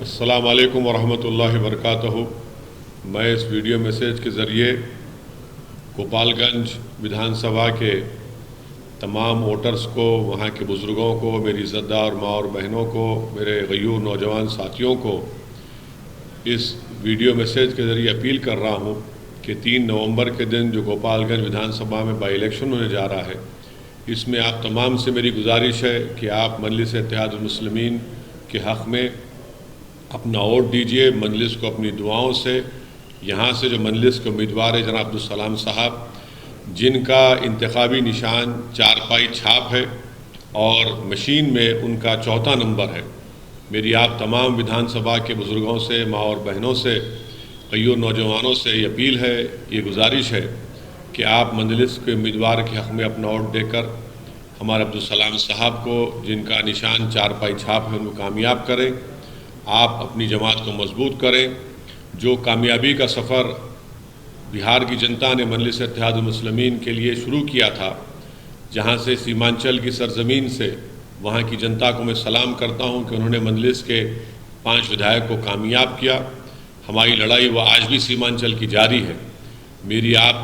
السلام علیکم ورحمۃ اللہ وبرکاتہ۔ میں اس ویڈیو میسیج کے ذریعے گوپال گنج ودھان سبھا کے تمام ووٹرز کو، وہاں کے بزرگوں کو، میری عزت دار ماں اور بہنوں کو، میرے غیور نوجوان ساتھیوں کو اس ویڈیو میسیج کے ذریعے اپیل کر رہا ہوں کہ 3 نومبر کے دن جو گوپال گنج ودھان سبھا میں بائی الیکشن ہونے جا رہا ہے، اس میں آپ تمام سے میری گزارش ہے کہ آپ مجلس اتحاد المسلمین کے حق میں اپنا ووٹ دیجئے۔ مجلس کو اپنی دعاؤں سے، یہاں سے جو مجلس کے امیدوار ہیں جناب عبدالسلام صاحب، جن کا انتخابی نشان چارپائی چھاپ ہے اور مشین میں ان کا 4تھا نمبر ہے، میری آپ تمام ودھان سبھا کے بزرگوں سے، ماں اور بہنوں سے، غیور نوجوانوں سے یہ اپیل ہے، یہ گزارش ہے کہ آپ مجلس کے امیدوار کے حق میں اپنا ووٹ دے کر ہمارے عبدالسلام صاحب کو، جن کا نشان چارپائی چھاپ ہے، ان کو کامیاب کریں۔ آپ اپنی جماعت کو مضبوط کریں۔ جو کامیابی کا سفر بہار کی جنتا نے مجلس اتحاد المسلمین کے لیے شروع کیا تھا، جہاں سے سیمانچل کی سرزمین سے وہاں کی جنتا کو میں سلام کرتا ہوں کہ انہوں نے مجلس کے 5 ودھائک کو کامیاب کیا۔ ہماری لڑائی وہ آج بھی سیمانچل کی جاری ہے۔ میری آپ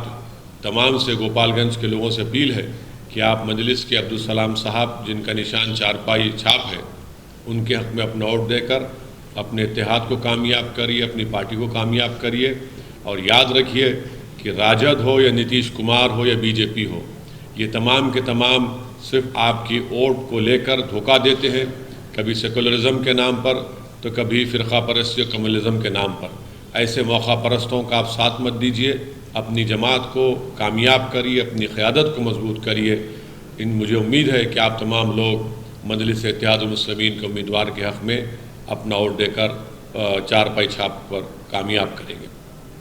تمام سے گوپال گنج کے لوگوں سے اپیل ہے کہ آپ مجلس کے عبدالسلام صاحب، جن کا نشان چارپائی چھاپ ہے، ان کے حق میں اپنا ووٹ دے کر اپنے اتحاد کو کامیاب کریے، اپنی پارٹی کو کامیاب کریے، اور یاد رکھیے کہ راجد ہو یا نتیش کمار ہو یا بی جے پی ہو، یہ تمام کے تمام صرف آپ کی ووٹ کو لے کر دھوکہ دیتے ہیں، کبھی سیکولرزم کے نام پر تو کبھی فرقہ پرستی اور کمیونزم کے نام پر۔ ایسے موقع پرستوں کا آپ ساتھ مت دیجیے، اپنی جماعت کو کامیاب کریے، اپنی قیادت کو مضبوط کریے۔ مجھے امید ہے کہ آپ تمام لوگ مجلس اتحاد المسلمین کے امیدوار کے حق میں اپنا ووٹ دے کر چارپائی چھاپ پر کامیاب کریں گے۔